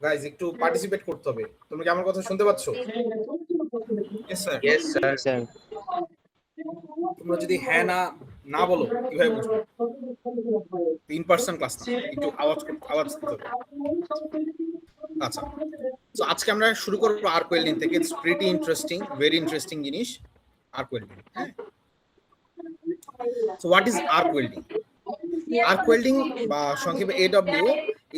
Guys একটু participate করতে হবে। তোমরা কি আমার কথা শুনতে পাচ্ছ? Yes, sir. Yes, sir. Sir তোমরা যদি হ্যাঁ না না বলো কিভাবে বুঝবো? 3% ক্লাস না, একটু আওয়াজ দিতে হবে। আচ্ছা, তো আজকে আমরা শুরু করবো আর্ক ওয়েল্ডিং থেকে। It's pretty interesting, very interesting জিনিস আর্ক ওয়েল্ডিং। হ্যাঁ, so what is arc welding? Arc welding বা সংক্ষেপে AW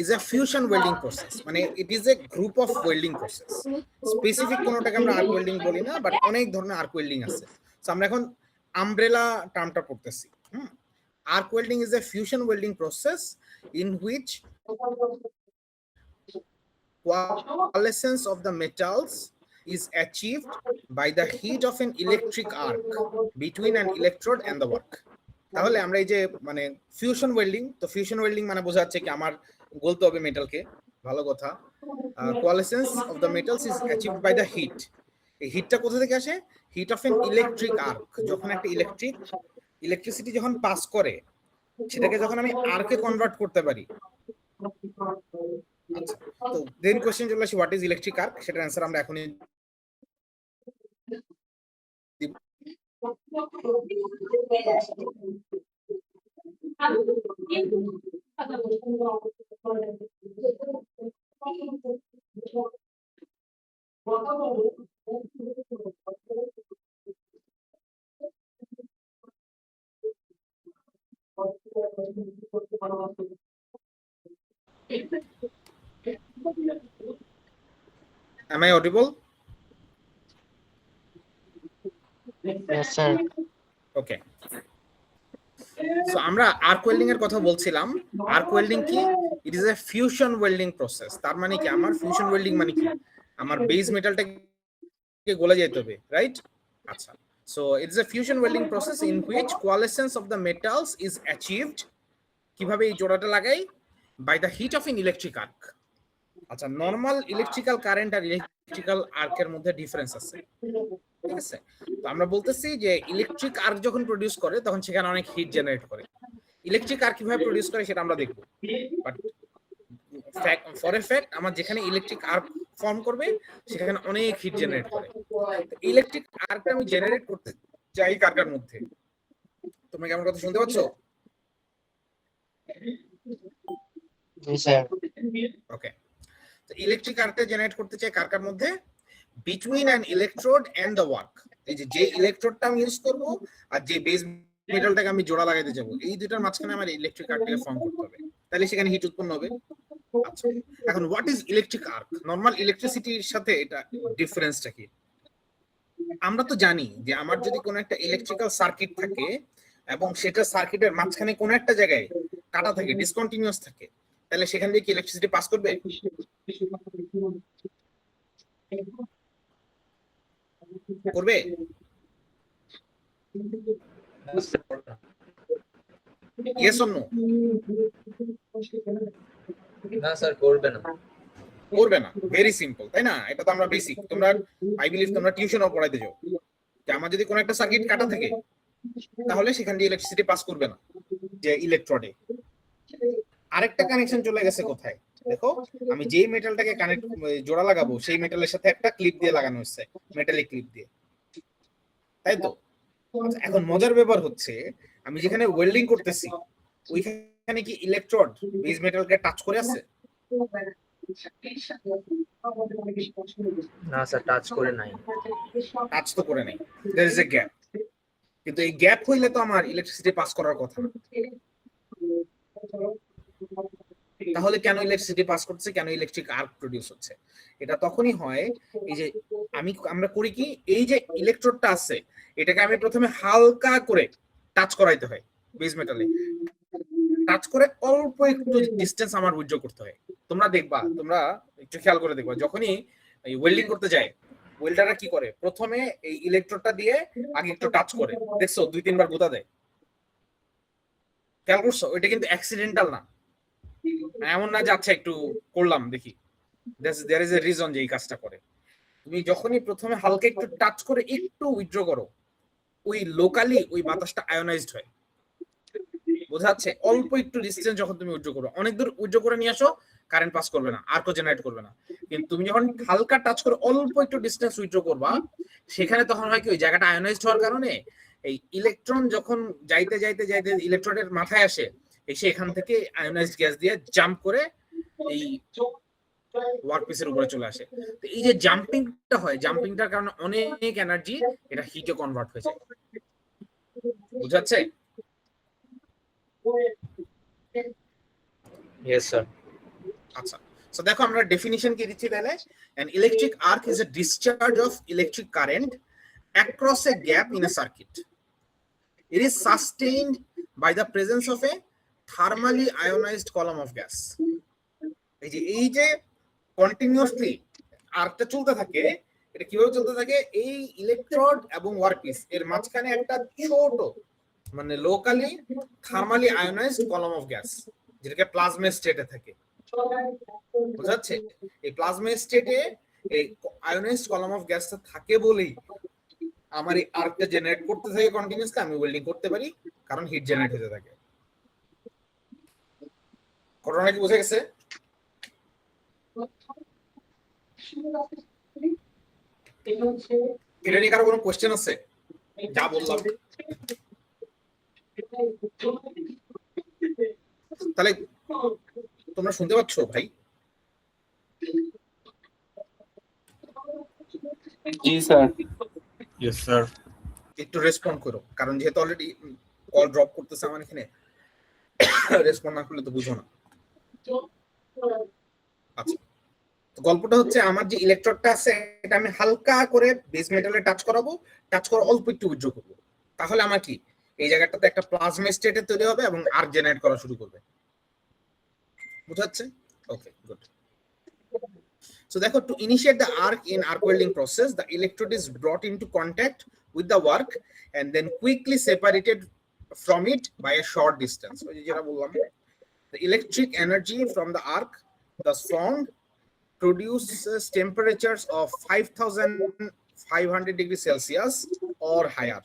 is a fusion welding process, মানে it is a group of welding process. Specific কোনোটাকে আমরা আর্ক ওয়েল্ডিং বলি না, বাট অনেক ধরনের আর্ক ওয়েল্ডিং আছে। সো আমরা এখন আমব্রেলা টার্মটা পড়তেছি। Arc welding is a fusion welding process in which coalescence of the metals is achieved by the heat of an electric arc between an electrode and the work. তাহলে আমরা এই যে মানে ফিউশন ওয়েল্ডিং, তো fusion welding মানে বোঝা যাচ্ছে কি আমার গলতে হবে মেটালকে, ভালো কথা। Coalescence of the metals is achieved by the heat. এই হিটটা কোথা থেকে আসে? Heat of an electric arc. যখন একটা ইলেকট্রিসিটি যখন পাস করে, সেটাকে যখন আমি আর্কে কনভার্ট করতে পারি। আচ্ছা, তো দেন কোশ্চেন চলে আসে হোয়াট ইজ ইলেকট্রিক আর্ক, সেটার অ্যান্সার আমরা এখনই দিব। Am I audible? Yes, sir. Okay, so আমরা আর্ক ওয়েল্ডিং এর কথা বলছিলাম। আর্ক ওয়েল্ডিং কি? ইট is a fusion welding process. তার মানে কি, আমার ফিউশন ওয়েল্ডিং মানে কি, আমার বেস মেটালটাকে গলে যেতে হবে, রাইট? আচ্ছা, so it is a fusion welding process in which coalescence of the metals is achieved. কিভাবে এই জোড়াটা লাগাই? By the heat of an electric arc. আচ্ছা, নরমাল ইলেকট্রিক্যাল কারেন্ট আর ইলেকট্রিক্যাল আর্কের মধ্যে ডিফারেন্স আছে, ঠিক আছে? তো আমরা বলতেছি যে ইলেকট্রিক আর্ক যখন প্রডিউস করে তখন সেখানে অনেক হিট জেনারেট করে। ইলেকট্রিক আর্ক কিভাবে প্রডিউস করে সেটা আমরা দেখব, বাট ফর এ ফ্যাক্ট আমার যেখানে ইলেকট্রিক আর্ক ফর্ম করবে সেখানে অনেক হিট জেনারেট করে। ইলেকট্রিক আর্কটা আমি জেনারেট করতে চাই কারকার মধ্যে। তোমরা কি আমার কথা শুনতে পাচ্ছ? জি স্যার। ওকে, তো ইলেকট্রিক আর্কটা জেনারেট করতে চাই কারকার মধ্যে? Between an electrode and the work. এই যে ইলেকট্রোডটা আমি ইউজ করব আর যে বেস মেটালটাকে আমি জোড়া লাগাইতে যাব, এই দুটার মাঝখানে আমার ইলেকট্রিক আর্কটাকে ফর্ম করতে হবে, তাহলে সেখানে হিট উৎপন্ন হবে। আচ্ছা, এখন what is electric arc? Normal ইলেকট্রিসিটির সাথে এটা ডিফারেন্সটা কি? আমরা তো জানি যে আমার যদি কোনো একটা ইলেকট্রিক্যাল সার্কিট থাকে এবং সেটা সার্কিটের মাঝখানে কোনো একটা জায়গায় কাটা থাকে, ডিসকন্টিনিউয়াস থাকে, তাহলে সেখান দিয়ে কি ইলেকট্রিসিটি পাস করবে? করবে? Yes or no? না স্যার, করবে না। করবে না, ভেরি সিম্পল, তাই না? এটা তো আমরা বেসিক, তোমরা আই বিলিভ তোমরা টিউশনও পড়াইতে যাও যে আমার যদি কোনো একটা সার্কিট কাটা থাকে তাহলে সেখান দিয়ে ইলেকট্রিসিটি পাস করবে না যে ইলেকট্রোডে। আরেকটা কানেকশন চলে গেছে কোথায় দেখো, আমি যেই মেটালটাকে কানেক্ট জোড়া লাগাবো সেই মেটালের সাথে একটা ক্লিপ দিয়ে লাগানো হচ্ছে, মেটালিক ক্লিপ দিয়ে, তাই তো? আচ্ছা, এখন মজার ব্যাপার হচ্ছে আমি যেখানে ওয়েল্ডিং করতেছি ওইখানে কি ইলেকট্রোড বেস মেটালকে টাচ করে আছে? না স্যার, টাচ করে নাই। টাচ তো করে নাই, देयर इज এ গ্যাপ। কিন্তু এই গ্যাপ হইলে তো আমার ইলেকট্রিসিটি পাস করার কথা না। তাহলে কেন ইলেকট্রিসিটি পাস করছে, কেন ইলেকট্রিক আর্ক প্রডিউস হচ্ছে? এটা তখনই হয় এই যে আমরা করি কি, এই যে ইলেকট্রোডটা আছে এটাকে আমি প্রথমে হালকা করে টাচ করাইতে হয় বেস মেটালে, টাচ করে অল্প একটু ডিসটেন্স আমার উইথড্র করতে হয়। তোমরা দেখবা, তোমরা একটু খেয়াল করে দেখবা, যখনই এই ওয়েল্ডিং করতে যায় ওয়েল্ডাররা কি করে, প্রথমে এই ইলেকট্রোডটা দিয়ে আগে একটু টাচ করে, দেখছো 2-3 বার গুঁতা দেয়, খেয়াল করছো? ওইটা কিন্তু অ্যাক্সিডেন্টাল না, এমন না যে আচ্ছা একটু করলাম দেখি। দেয়ার ইজ এ রিজন যে এই কাজটা করে। তুমি যখনই প্রথমে হালকা একটু টাচ করে একটু উইথড্র করো, ওই লোকালি ওই বাতাসটা আয়োনাইজড হয়, বোঝা যাচ্ছে? অল্প একটু ডিসটেন্স যখন তুমি উইথড্র করবে, অনেক দূর উইথড্র করে নিয়ে আসো, কারেন্ট পাস করবে না, আর্কও জেনারেট করবে না। কিন্তু তুমি যখন হালকা টাচ করে অল্প একটু ডিসটেন্স উইথড্র করবা, সেখানে তখন হয় কি ওই জায়গাটা আয়োনাইজড হওয়ার কারণে এই ইলেকট্রন যখন যাইতে যাইতে যাইতে ইলেকট্রনের মাথায় আসে, এসে এখান থেকে আয়োনাইজড গ্যাস দিয়ে জাম্প করে এই ওয়ার্কপিসের উপরে চলে আসে। তো এই যে জাম্পিংটা হয়, জাম্পিংটার কারণে অনেক এনার্জি এটা হিটে কনভার্ট হয়ে যায়। বুঝাচ্ছে? Yes, sir. আচ্ছা, সো দেখো আমরা ডেফিনিশন কি দিচ্ছি তাহলে। an electric arc is a discharge of electric current across a gap in a circuit. It is sustained by the presence of a thermally ionized column of gas. এই যে continuously আর্কটা চলতে থাকে, এটা কিভাবে চলতে থাকে, এই ইলেকট্রোড এবং ওয়ার্কপিস এর মাঝখানে একটা ছোট মানে locally thermally ionized column of gas, যেটাকে প্লাজমা স্টেটে থাকে। বুঝা যাচ্ছে? এই প্লাজমা স্টেটে এই আয়োনাইজড কলাম অফ গ্যাসটা থাকে বলেই আমার এই আর্কটা জেনারেট করতে থাকে কন্টিনিউয়াসলি, আমি ওয়েল্ডিং করতে পারি, কারণ হিট জেনারেট হতে থাকে। ঘটনা কি বুঝে গেছে? এটা নিয়ে কারো কোনো কোশ্চেন আছে? যা বললাম তাহলে তোমরা শুনতে পাচ্ছ ভাই? জি স্যার। Yes sir. একটু রেসপন্ড করো, কারণ যেহেতু অলরেডি কল ড্রপ করতেছে আমার এখানে, রেসপন্ড না করলে তো বুঝো না। আচ্ছা, তো গল্পটা হচ্ছে আমার যে ইলেকট্রোডটা আছে এটা আমি হালকা করে বেস মেটালে টাচ করাবো, টাচ করে অল্প একটু উইথড্র করবো, তাহলে আমার কি এই জায়গাটাতে একটা প্লাজমা স্টেটে তৈরি হবে এবং আর্ক জেনারেট করা শুরু করবে। বুঝা যাচ্ছে? ওকে, good. So therefore, to initiate the arc in arc welding process, the electrode is brought into contact with the work and then quickly separated from it by a short distance. The electric energy from the arc thus formed produces temperatures of 5500 degrees Celsius or higher.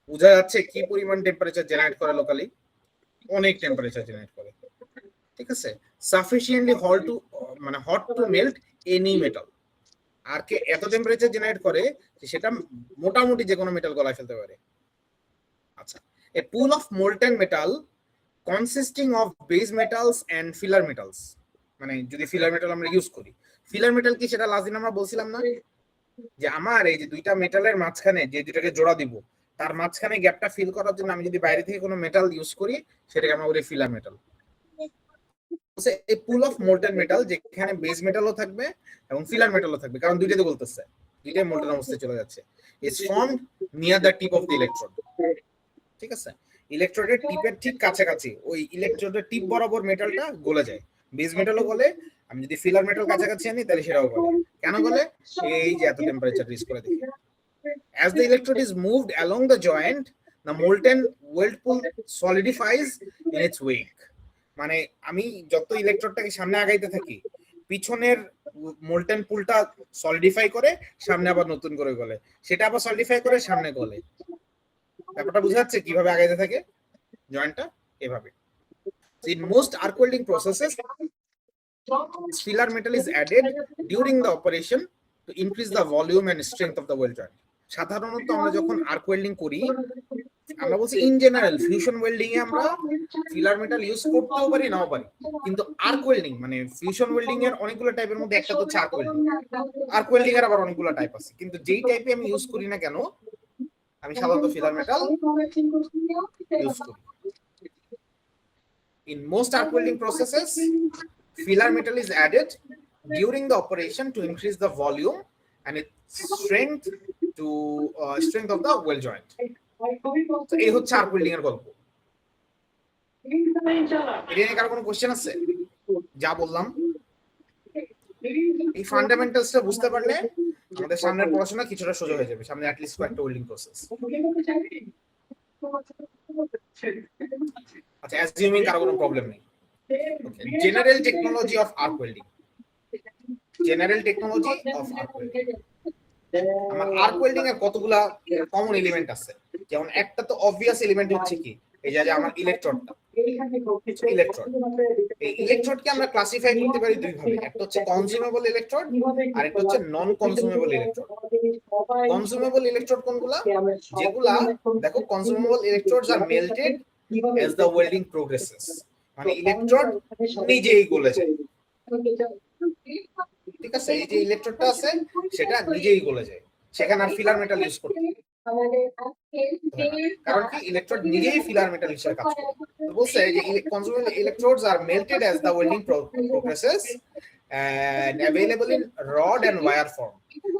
বুঝা যাচ্ছে কি পরিমাণ temperature generate করে locally? অনেক temperature generate করে। ঠিক আছে? Sufficiently hot to melt any metal. আর কে এত টেম্পারেচার জেনারেট করে যে সেটা মোটামুটি যে কোনো মেটাল গলায় ফেলতে পারে। আচ্ছা, a pool of molten metal consisting of base metals and filler metals, মানে যদি ফিলার মেটাল আমরা ইউজ করি, ফিলার মেটাল কি সেটা লাস্ট দিন আমরা বলছিলাম না যে আমার এই যে দুইটা মেটালের মাঝখানে যে দুটাকে জোড়া দিব, তার মাঝখানে গ্যাপটা ফিল করার জন্য আমি যদি বাইরে থেকে কোনো মেটাল ইউজ করি, সেটাকে আমরা বলি filler metal. a pool of molten metal যেখানে বেস মেটালও থাকবে এবং ফিলার মেটালও থাকবে, কারণ দুইটাতে বলতেছে দুইটাই মোল্টেন অবস্থায় চলে যাচ্ছে, is formed near the tip of the electrode. ঠিক আছে? ইলেকট্রোডের টিপের ঠিক কাছাকাছি ওই ইলেকট্রোডের টিপ বরাবর মেটালটা গলে যায়। বেস মেটালও গলে, আমি যদি ফিলার মেটাল কাছাকাছি আনি তাহলে সেটাও গলে। কেন গলে? এই যে এত টেম্পারেচার রিচ করে দেখি। As the electrode is moved along the joint, the molten weld pool solidifies in its wake. মানে আমি যত ইলেকট্রোডটাকে সামনে আগাইতে থাকি, পিছনের মোল্টেন পুলটা সলিডিফাই করে সামনে আবার নতুন করে গলে, সেটা আবার সলিডিফাই করে সামনে গলে। ব্যাপারটা বুঝা যাচ্ছে কিভাবে আগাইতে থাকে জয়েন্টটা? এভাবে। In most arc welding processes, filler metal is added during the operation to increase the volume and strength of the weld joint. সাধারণত আমরা যখন আর্ক ওয়েল্ডিং করি, আমরা বলছি ইন জেনারেল ফিউশন ওয়েল্ডিং এ আমরা ফিলার মেটাল ইউজ করতেও পারি নাও পারি, কিন্তু আর্ক ওয়েল্ডিং মানে ফিউশন ওয়েল্ডিং এর অনেকগুলো টাইপের মধ্যে একটা হচ্ছে আর্ক ওয়েল্ডিং। আর্ক ওয়েল্ডিং এর আবার অনেকগুলো টাইপ আছে, কিন্তু যেই টাইপে আমি ইউজ করি না কেন, আমি সাধারণত ফিলার মেটাল ইউজ করি। In most arc welding processes, filler metal is added during the operation to increase the volume and its strength of the weld joint. So এই হচ্ছে আর্ক ওয়েল্ডিং এর গল্প। এটা নিয়ে কারো কোনো কোশ্চেন আছে? যা বললাম এই ফান্ডামেন্টালসটা বুঝতে পারলে আমাদের সামনের পড়াশোনা কিছুটা সোজা হয়ে যাবে, সামনে অ্যাটলিস্ট কয়েকটা ওয়েল্ডিং প্রসেস। আচ্ছা, অ্যাজিউমিং কারো কোনো প্রবলেম নেই। Okay, general technology of arc welding. General technology of arc welding, আমার আর্ক ওয়েল্ডিং এর কতগুলা কমন এলিমেন্ট আছে। যেমন একটা তো অবভিয়াস এলিমেন্ট হচ্ছে কি, এই যে আমার ইলেকট্রোডটা, ইলেকট্রোড। এই ইলেকট্রোডকে আমরা ক্লাসিফাই করতে পারি দুই ভাবে, একটা হচ্ছে কনজিউমেবল ইলেকট্রোড আর একটা হচ্ছে non consumable electrode. Consumable electrode কোনগুলা? যেগুলা দেখো consumable electrodes are melted as the welding progresses, মানে ইলেকট্রোড নিজেই গলে যায়, ঠিক আছে? এই যে ইলেকট্রোডটা আছে সেটা নিজেই গলে যায়, সেখানে আর ফিলার মেটাল ইউজ করতে হয় না। কারণ কি ইলেকট্রোড নিজেই ফিলার মেটাল হিসেবে কাজ করে। তো বলছে যে consumable electrodes are melted as the welding progresses and available in rod and wire form,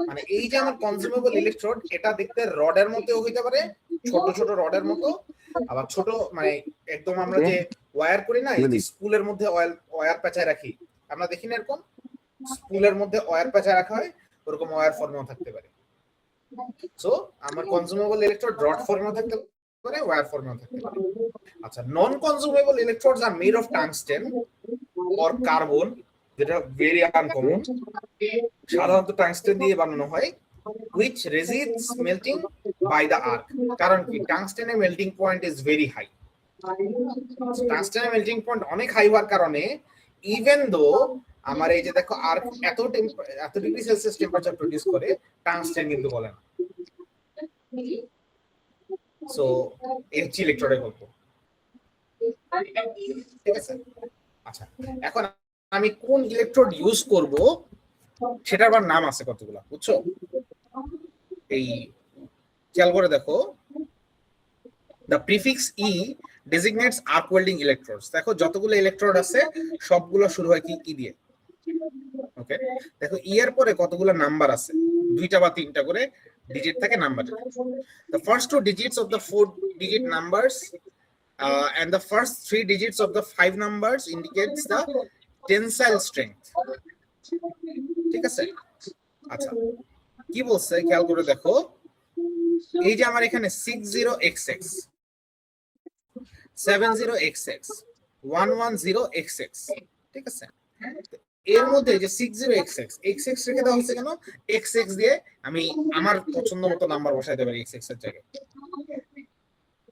মানে এই যে আমার কনজিউমেবল ইলেকট্রোড এটা দেখতে রডের মতো হইতে পারে, ছোট ছোট রডের মতো, আবার ছোট মানে একদম আমরা যে ওয়্যার করি না, এই যে স্কুলের মধ্যে ওয়্যার পেঁচায় রাখি আমরা দেখি না, এরকম স্কুলের মধ্যে ওয়্যার পেঁচায় রাখা হয়, ওরকম ওয়্যার ফর্মেও থাকতে পারে। সো আমার কনজিউমেবল ইলেকট্রোড রড ফর্মেও থাকতে পারে, ওয়্যার ফর্মেও থাকতে পারে। আচ্ছা, non consumable electrodes are made of tungsten or carbon, যেটা ভেরি আনকমন, সাধারণত টাংস্টেন দিয়ে বানানো হয়, which resists melting by the arc, কারণ কি টাংস্টেনের melting point is very high. টাংস্টেনের মেল্টিং পয়েন্ট অনেক হাই হওয়ার কারণে ইভেন দো আমার এই যে দেখো আর্ক এত ডিগ্রি সেলসিয়াস টেম্পারেচার প্রডিউস করে, টাংস্টেন কিন্তু বলে না। সো এই হচ্ছে ইলেকট্রোডের গল্প, ঠিক আছে? আচ্ছা, এখন আমি কোন ইলেকট্রোড ইউজ করব সেটার আবার নাম আছে কতগুলা, বুঝছো? এই খেয়াল করে দেখো, the prefix e designates arc welding electrodes. দেখো যতগুলো ইলেকট্রোড আছে সবগুলো শুরু হয় কি ই দিয়ে, ওকে? দেখো ই এর পরে কতগুলো নাম্বার আছে, দুইটা বা তিনটা করে ডিজিট থাকে number. the first two digits of the 4-digit numbers and the first 3 digits of the 5 numbers indicates the tensile strength, ঠিক আছে? আচ্ছা, কি বলছে খেয়াল করে দেখো, এই যে আমার এখানে 60xx 70xx 110xx, ঠিক আছে? এর মধ্যে যে 60xx xx রেখে দেওয়া হচ্ছে কেন? xx দিয়ে আমি আমার পছন্দ মতো নাম্বার বসাইতে পারি xx এর জায়গায়,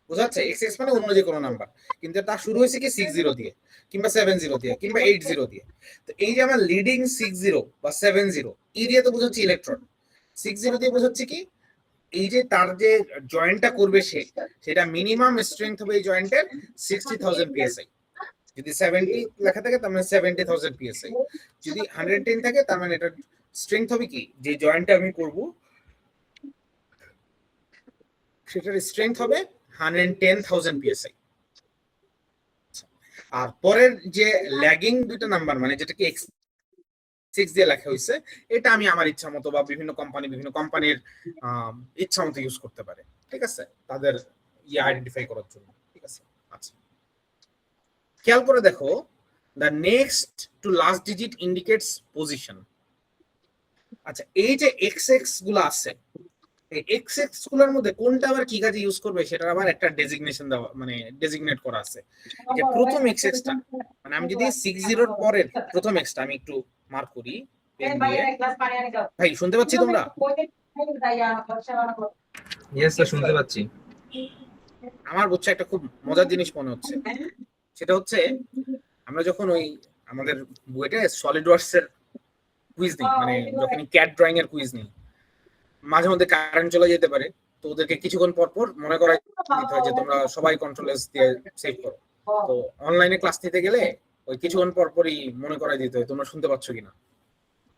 বুঝাচ্ছে? xx মানে অন্য যে কোনো নাম্বার, কিন্তু তার শুরু হয়েছে কি 60 দিয়ে কিংবা 70 দিয়ে কিংবা 80 দিয়ে। তো এই যে আমার লিডিং 60 বা 70 ই দিয়ে তো বোঝাচ্ছে ইলেকট্রন, 60 দিয়ে বোঝাচ্ছে কি এই যে তার যে জয়েন্টটা করবে সেটা মিনিমাম স্ট্রেংথ হবে এই জয়েন্টের 60,000 psi। যদি 70 লেখা থাকে তার মানে 70,000 psi, যদি 110 থাকে তার মানে এটা স্ট্রেংথ হবে কি যে জয়েন্টটা আমি করব সেটার স্ট্রেংথ হবে 110,000 psi। আর পরের যে ল্যাগিং দুটো নাম্বার মানে যেটাকে x6 দিয়ে লেখা হয়েছে, এটা আমি আমার ইচ্ছা মতো বা বিভিন্ন কোম্পানির ইচ্ছা মতো ইউজ করতে পারে, ঠিক আছে? তাদের আইডেন্টিফাই করার জন্য, ঠিক আছে? আচ্ছা, খেয়াল করে দেখো, the next to last digit indicates position। আচ্ছা, এই যে xx গুলো আছে, এই xx গুলোর মধ্যে কোনটা আবার কি কাজে ইউজ করবে সেটা আবার একটা ডেজিগনেশন দেওয়া, মানে ডেজিগনেট করা আছে। যে প্রথম xx টা মানে আমি যদি 60 এর পরের প্রথম x টা আমি একটু মার্ক করি পেন দিয়ে। ভাই শুনতে পাচ্ছি তোমরা? ইয়েস স্যার, শুনতে পাচ্ছি। আমার বুঝছে একটা খুব মজার জিনিস মনে হচ্ছে, সেটা হচ্ছে আমরা যখন ওই আমাদের বুয়েটে সলিড ওয়ার্কস এর কুইজ নিই, মানে যখন ক্যাড ড্রয়িং এর কুইজ নিই, মাঝে মধ্যে কারেন্ট চলে যেতে পারে, তো ওদেরকে কিছুক্ষণ পর পর মনে করাই দিতে হয় যে তোমরা সবাই কন্ট্রোল এস দিয়ে সেভ করো। তো অনলাইনে ক্লাস নিতে গেলে ওই কিছুক্ষণ পর পরই মনে করাই দিতে হয় তোমরা শুনতে পাচ্ছ কিনা,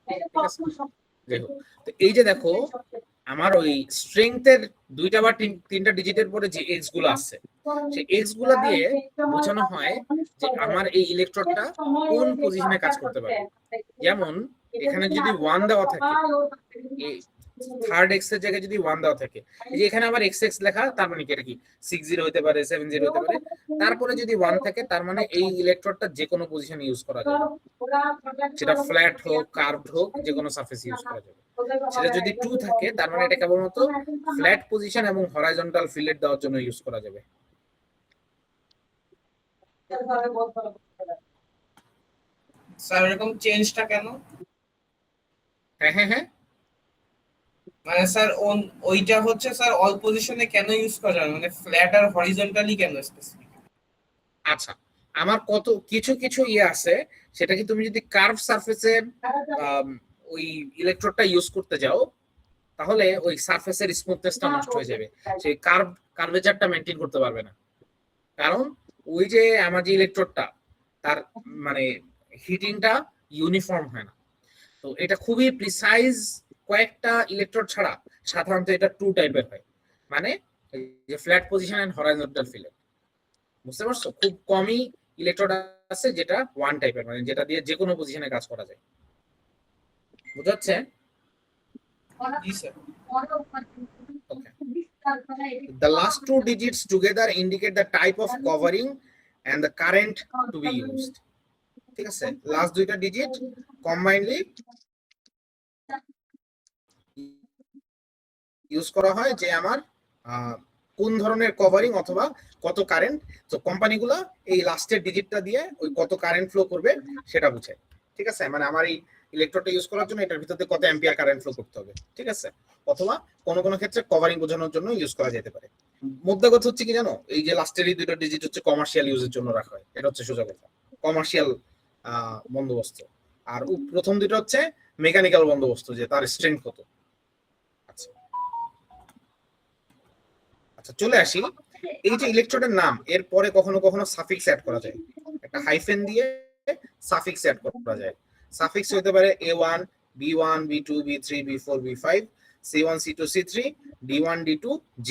ঠিক আছে? দেখো, তো এই যে দেখো আমার ওই স্ট্রেংথের দুইটা বা তিনটা ডিজিটের পরে যে এক্স গুলো আছে, সেই এক্স গুলা দিয়ে বোঝানো হয় যে আমার এই ইলেকট্রোডটা কোন পজিশনে কাজ করতে পারে। যেমন এখানে যদি 1 দেওয়া থাকে, এই থার্ড এক্স এর জায়গায় যদি 1 দেওয়া থাকে, এই যে এখানে আবার xx লেখা, তার মানে কি এটা কি 60 হতে পারে, 70 হতে পারে, তারপরে যদি 1 থাকে তার মানে এই ইলেকট্রোডটা যে কোনো পজিশনে ইউজ করা যাবে, সেটা ফ্ল্যাট হোক কার্ভড হোক যে কোনো সারফেস ইউজ করা যাবে। সেটা যদি 2 থাকে তার মানে এটা কেবলমাত্র ফ্ল্যাট পজিশন এবং হরাইজন্টাল ফিলেট দেওয়ার জন্য ইউজ করা যাবে। স্যার এরকম চেঞ্জটা কেন? হ্যাঁ হ্যাঁ হ্যাঁ, মানে স্যার ওইটা হচ্ছে স্যার অল পজিশনে কেন ইউজ করা যায়, মানে ফ্ল্যাট আর হরিজন্টালি কেন স্পেসিফিক? আচ্ছা, আমার কত কিছু কিছু ইয়ে আছে, সেটা কি তুমি যদি কার্ভ সারফেসে ওই ইলেকট্রোডটা ইউজ করতে যাও, তাহলে ওই সারফেসের স্মুথনেসটা নষ্ট হয়ে যাবে, সেই কার্ভেচারটা মেনটেন করতে পারবে না। কারণ ওই যে আমার যে ইলেকট্রোডটা, তার মানে হিটিংটা ইউনিফর্ম হয় না। তো এটা খুবই প্রিসাইজ, কয়েকটা ইলেকট্রোড ছাড়া সাধারণত এটা টু টাইপের হয়, মানে এই যে flat position and horizontal fillet. বুঝতে পারছো? খুব কমই ইলেকট্রোড আছে যেটা ওয়ান টাইপের, মানে যেটা দিয়ে যে কোনো পজিশনে কাজ করা যায়। বুঝা যাচ্ছে? জি sir. Okay. The last two digits together indicate the type of covering and the current to be used. ঠিক আছে, লাস্ট দুইটা ডিজিট কম্বাইনলি ইউজ করা হয় যে আমার কোন ধরনের কভারিং অথবা কত কারেন্ট। তো কোম্পানিগুলো এই লাস্টের ডিজিটটা দিয়ে ওই কত কারেন্ট ফ্লো করবে সেটা বুঝে। ঠিক আছে, মানে আমার এই ইলেকট্রোডটা ইউজ করার জন্য এটার ভিতরে কত অ্যাম্পিয়ার কারেন্ট ফ্লো করতে হবে। ঠিক আছে, অথবা কোনো কোনো ক্ষেত্রে কভারিং বোঝানোর জন্য ইউজ করা যেতে পারে। মুদ্রা কথা হচ্ছে কি জানো, এই যে লাস্টের এই দুটো ডিজিট হচ্ছে কমার্শিয়াল ইউজের জন্য রাখা হয়, এটা হচ্ছে সোজা কথা, কমার্শিয়াল বন্দোবস্ত। আর প্রথম দুটো হচ্ছে মেকানিক্যাল বন্দোবস্ত, যে তার স্ট্রেংথ কত। আচ্ছা আচ্ছা, চলে আসি। এই যে ইলেকট্রোডের নাম, এর পরে কখনো কখনো সাফিক্স অ্যাড করা যায়, একটা হাইফেন দিয়ে সাফিক্স অ্যাড করা যায়। সাফিক্স হতে পারে a1, b1, b2, b3, b4, b5, c1, c2, c3, d1, d2, g,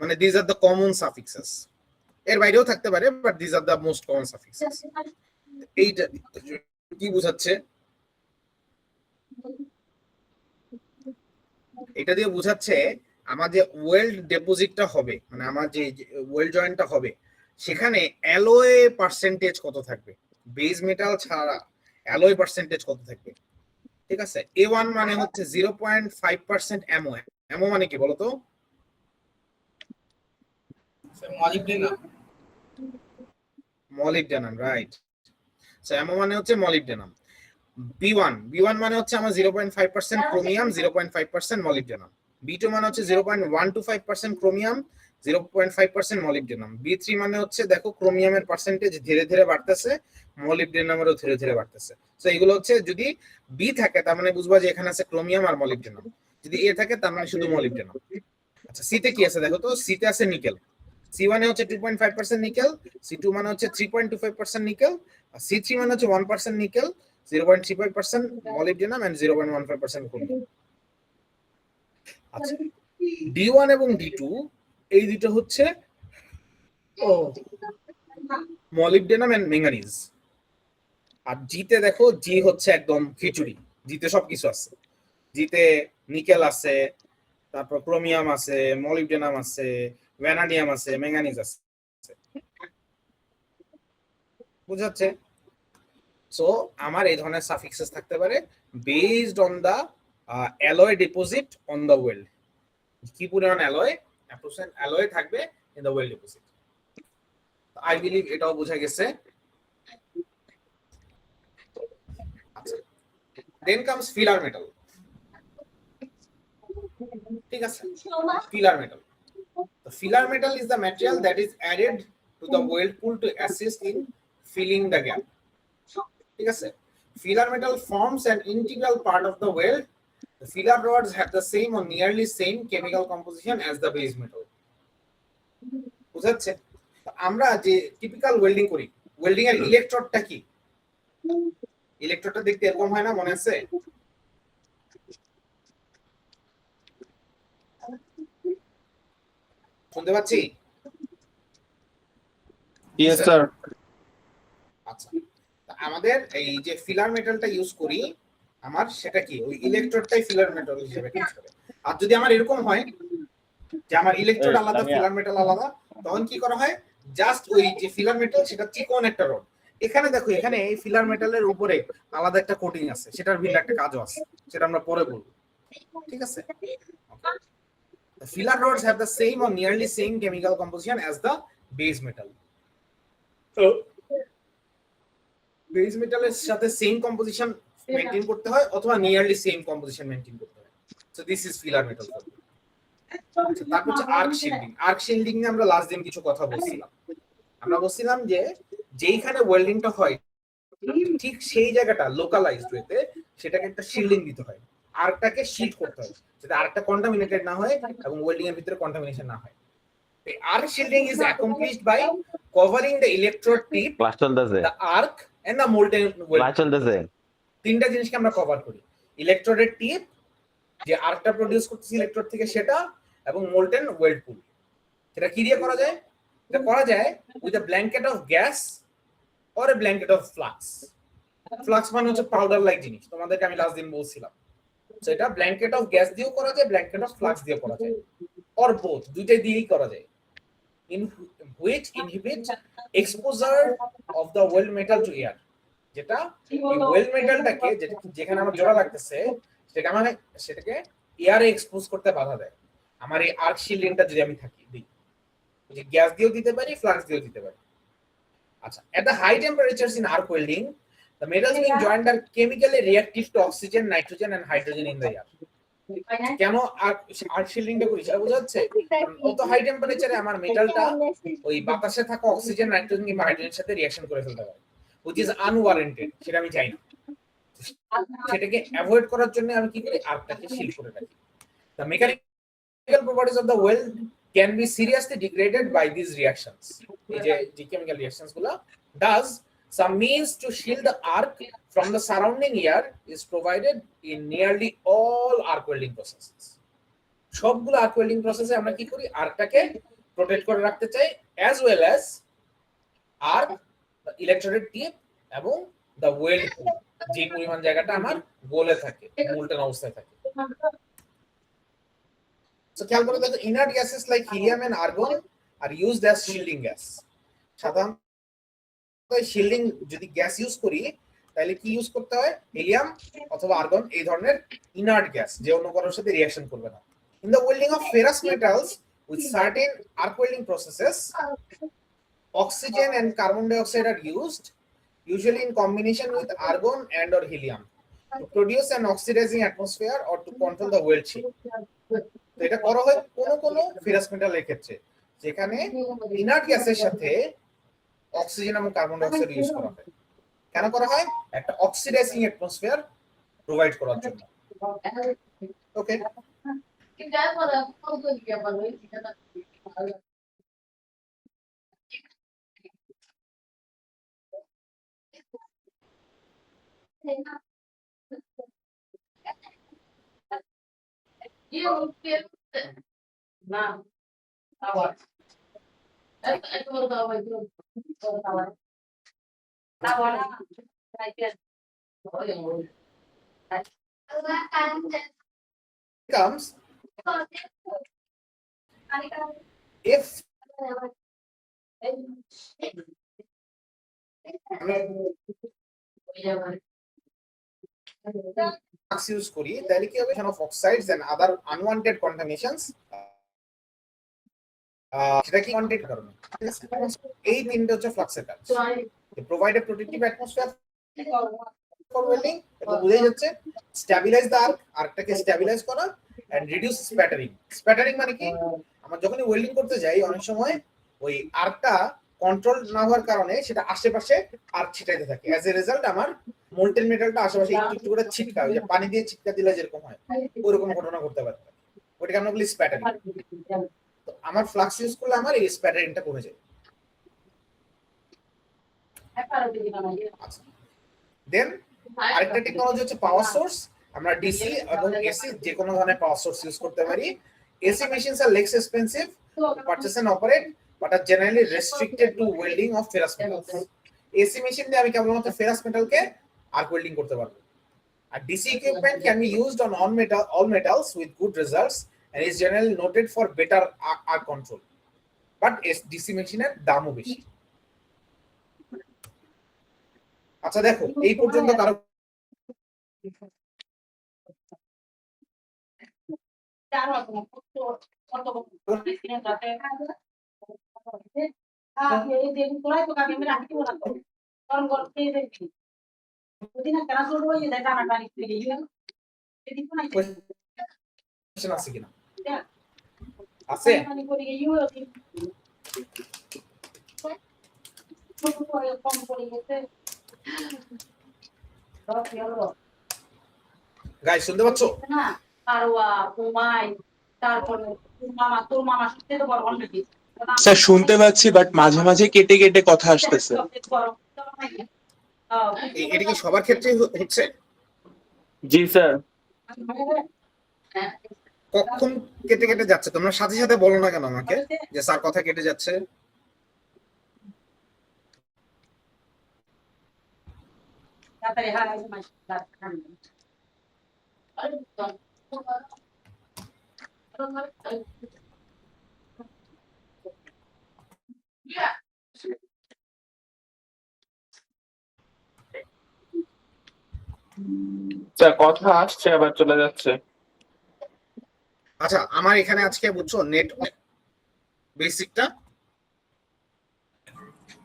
মানে this are the common suffixes. এর বাইরেও থাকতে পারে, but this are the most common suffixes. এইটা কি বোঝাচ্ছে? এটা দিয়ে বোঝাচ্ছে আমার যে ওয়েল্ড ডিপোজিটটা হবে, মানে আমার যে ওয়েল্ড জয়েন্টটা হবে, সেখানে অ্যালয় পার্সেন্টেজ কত থাকবে, বেস মেটাল ছাড়া অ্যালয় পার্সেন্টেজ কত থাকবে। ঠিক আছে, A1 মানে হচ্ছে 0.5% অ্যামো। অ্যামো মানে কি বলতো? Sir molybdenum. Molybdenum, right. So অ্যামো মানে হচ্ছে মলিবডেনাম। B1 মানে হচ্ছে আমার 0.5% ক্রোমিয়াম, 0.5% মলিবডেনাম। B2 মানে হচ্ছে 0.125% ক্রোমিয়াম, 0.5% মলিবডেনাম। B3 মানে হচ্ছে দেখো ক্রোমিয়ামের পার্সেন্টেজ ধীরে ধীরে বাড়তেছে, মলিবডেনামেরও ধীরে ধীরে বাড়তেছে। সো এগুলো হচ্ছে, যদি বি থাকে তার মানে বুঝবা যে এখানে আছে ক্রোমিয়াম আর মলিবডেনাম, যদি এ থাকে তার মানে শুধু মলিবডেনাম। আচ্ছা, সি তে কি আছে দেখো তো, সি তে আছে নিকেল। C1 এ হচ্ছে 2.5% নিকেল, C2 মানে হচ্ছে 3.25% নিকেল, আর C3 মানে হচ্ছে 1% নিকেল, 0.35% molybdenum and 0.15% chromium। আচ্ছা, D1 এবং D2 এই দুটো হচ্ছে molybdenum and manganese। আর জিতে দেখো, জি হচ্ছে একদম খিচুড়ি, জিতে সবকিছু আছে। জিতে নিকেল আছে, তারপর ক্রোমিয়াম আছে, মলিবডেনাম আছে, ভ্যানাডিয়াম আছে, ম্যাঙ্গানিজ আছে। বুঝাচ্ছে? সো আমার এই ধরনের সাফিক্সেস থাকতে পারে based on the alloy deposit on the weld. কি পরিমাণ অ্যালয়, অ্যাপ্রক্সিমেট অ্যালয় থাকবে in the weld deposit. I believe এটাও বোঝা গেছে। আচ্ছা, দেন কামস ফিলার মেটাল। ঠিক আছে, filler metal. The filler metal is the material that is added to the weld pool to assist in filling the gap. ঠিক আছে, filler metal forms an integral part of the weld. The filler rods have the same or nearly same chemical composition as the base metal. বুঝাচ্ছে? আমরা যে typical welding করি, welding এর ইলেকট্রোডটা কি? ইলেকট্রোডটা দেখতে এরকম হয় না, মনে আছে? শুনতে পাচ্ছি? Yes sir. আচ্ছা, আমাদের এই যে ফিলার মেটালটা ইউজ করি, আমার সেটা কি ওই ইলেকট্রোডটাই ফিলার মেটাল হিসেবে কাজ করে। আর যদি আমার এরকম হয় যে আমার ইলেকট্রোড আলাদা, ফিলার মেটাল আলাদা, তখন কি করা হয়, জাস্ট ওই যে ফিলার মেটাল সেটা চিকন একটা রড, এখানে দেখো এখানে এই ফিলার মেটালের উপরে আলাদা একটা কোটিং আছে, সেটার ভিন্ন একটা কাজও আছে, সেটা আমরা পরে বলবো। ঠিক আছে, the filler rods have the same or nearly same chemical composition as the base metal. So base মেটালের সাথে সেম কম্পোজিশন মেইনটেইন করতে হয় অথবা নিয়ারলি সেম কম্পোজিশন মেইনটেইন করতে হয়। So this is filler metal. তারপর হচ্ছে আর্ক শিল্ডিং। আর্ক শিল্ডিং নিয়ে আমরা লাস্ট দিন কিছু কথা বলছিলাম। আমরা বলছিলাম যে যেইখানে ওয়েল্ডিংটা হয় ঠিক সেই জায়গাটা লোকালাইজড ওয়েতে সেটাকে একটা শিল্ডিং দিতে হয়, আর্কটাকে শিল্ড করতে হয় যাতে আর্কটা কন্টামিনেটেড না হয় এবং ওয়েল্ডিং এর ভিতরে কন্টামিনেশন না হয়। Arc shielding is accomplished by covering the electrode tip, class চলতেছে, the arc, and the molten class weld. চলতেছে। তিনটা জিনিসকে আমরা কভার করি, ইলেকট্রোডের টিপ যে আর্কটা প্রডিউস করতেছে ইলেকট্রোড থেকে সেটা, এবং মোল্টেন ওয়েল্ড পুল। সেটা কি দিয়ে করা যায়? এটা করা যায় with a blanket of gas or a blanket of flux. Flux মানে হচ্ছে পাউডার লাইক জিনিস, তোমাদেরকে আমি লাস্ট দিন বলছিলাম। তো এটা ব্ল্যাঙ্কেট অফ গ্যাস দিয়েও করা যায়, ব্ল্যাঙ্কেট অফ ফ্লাক্স দিয়ে করা যায়, অর বোথ, দুইটাই দিয়েই করা যায়। In which inhibit exposure of the weld metal to air, যেটা এই ওয়েল্ড মেটালটাকে যেখানে আমার জোড়া লাগতেছে সেটাকে এয়ারে এক্সপোজ করতে বাধা দেয়। আমার এই আর্ক শিল্ডিংটা যদি আমি দিই, যে গ্যাস দিয়েও দিতে পারি, ফ্লাক্স দিয়েও দিতে পারি। আচ্ছা, at the high temperatures in arc welding, the metals being joined are chemically reactive to oxygen, nitrogen and hydrogen in the air. কেন আর্ক শিল্ডিংটা করি সেটা বোঝা যাচ্ছে? অত হাই টেম্পারেচারে আমার মেটালটা ওই বাতাসে থাকা অক্সিজেন, নাইট্রোজেন কিংবা হাইড্রোজেনের সাথে রিঅ্যাকশন করে ফেলতে পারে, which is unwarranted, সেটা আমি চাই না। সেটাকে অ্যাভয়েড করার জন্য আমি কি করি, আর্কটাকে শিল্ড করে রাখি। The mechanical properties of the weld can be seriously degraded by these reactions. এই যে chemical reactions গুলো does some means to shield the arc from the surrounding air is provided in nearly all arc welding processes. সবগুলো arc welding প্রসেসে আমরা কি করি, আর্কটাকে protect করে রাখতে চাই, as well as আর্ক, ইলেকট্রোডেড টিপ এবং দ্য ওয়েল্ড পুল, যে পরিমাণ জায়গাটা আমার গোলে থাকে, মোল্টেন অবস্থায় থাকে। সো খেয়াল করে দেখো, inert gases like helium and argon are used as shielding gas. সাধারণত শিল্ডিং যদি গ্যাস ইউজ করি তাহলে কি ইউজ করতে হয়, হিলিয়াম অথবা আর্গন, এই ধরনের ইনার্ট গ্যাস যে অন্য কারোর সাথে রিঅ্যাকশন করবে না। In the welding of ferrous metals with certain arc welding processes, oxygen and carbon dioxide are used, usually in combination with argon and or helium, to produce an oxidizing atmosphere or to control the weld shear. তো এটা করা হয় কোন ferrous মেটালের ক্ষেত্রে যেখানে inert গ্যাসের সাথে অক্সিজেন এবং কার্বন ডাই অক্সাইড ইউজ করা হয়। কেন করা হয়? একটা অক্সিডাইজিং অ্যাটমসফিয়ার প্রোভাইড করার জন্য। ওকে, comes if use করি তাহলে কি হবে, of oxides and other unwanted contaminations, সেটা কি কন্টেন্ট কারণে। এই তিনটা হচ্ছে ফ্লাক্সের কাজ, provide a protective atmosphere for welding, এটা বুঝাই যাচ্ছে স্ট্যাবিলাইজ দ্য আর্ক, আর্কটাকে স্ট্যাবিলাইজ করা, এন্ড রিডিউস স্প্যাটারিং। স্প্যাটারিং মানে কি, আমরা যখনই ওয়েল্ডিং করতে যাই অনেক সময় ওই আর্কটা কন্ট্রোল না হওয়ার কারণে সেটা আশেপাশে আর্ক ছিটাইতে থাকে, অ্যাজ এ রেজাল্ট আমার মোল্টেন মেটালটা আশেপাশে একটু একটু করে ছিটকায়, যে পানি দিয়ে ছিটকা দিলে যেরকম হয় ওইরকম ঘটনা ঘটতে পারে, ওটাকে আমরা বলি স্প্যাটারিং। তো আমার ফ্লাক্স ইউজ করলে আমার এই স্প্যাটারিংটা কমে যায়। দেন আরেকটা টেকনোলজি হচ্ছে পাওয়ার সোর্স। আমরা ডিসি এবং এসি যে কোনো ধরনের পাওয়ার সোর্স ইউজ করতে পারি। AC machines are less expensive to purchase and operate but are generally restricted to welding of ferrous metals. AC machine দিয়ে আমি কেবলমাত্র ফেরাস মেটালকে আর্ক ওয়েল্ডিং করতে পারবো। আর DC equipment can be used on all metals with good results and is generally noted for better arc control, but DC মেশিনের দামও বেশি। আচ্ছা দেখো, এই পর্যন্ত কারো কোশ্চেন আছে কিনা? আছে? গাইস শুনতে পাচ্ছ? স্যার শুনতে পাচ্ছি, বাট মাঝে মাঝে কেটে কেটে কথা আসতেছে। এটা কি সবার ক্ষেত্রেই হচ্ছে? জি স্যার। কখন কেটে কেটে যাচ্ছে? তোমরা সাথে সাথে বলো না কেন আমাকে যে স্যার কথা কেটে যাচ্ছে? স্যার কথা আসছে আবার চলে যাচ্ছে। আচ্ছা, আমার এখানে আজকে বুঝছো নেট বেসিকটা।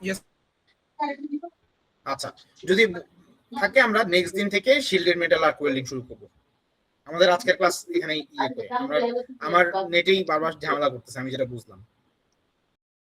Yes. আচ্ছা, যদি থাকে আমরা নেক্সট দিন থেকে শিল্ডেড মেটাল আর্ক ওয়েল্ডিং শুরু করব। আমাদের আজকের ক্লাস এখানে ইয়ে করে আমরা আমার নেটেই বারবার ঝামেলা করতেছে, আমি যেটা বুঝলাম।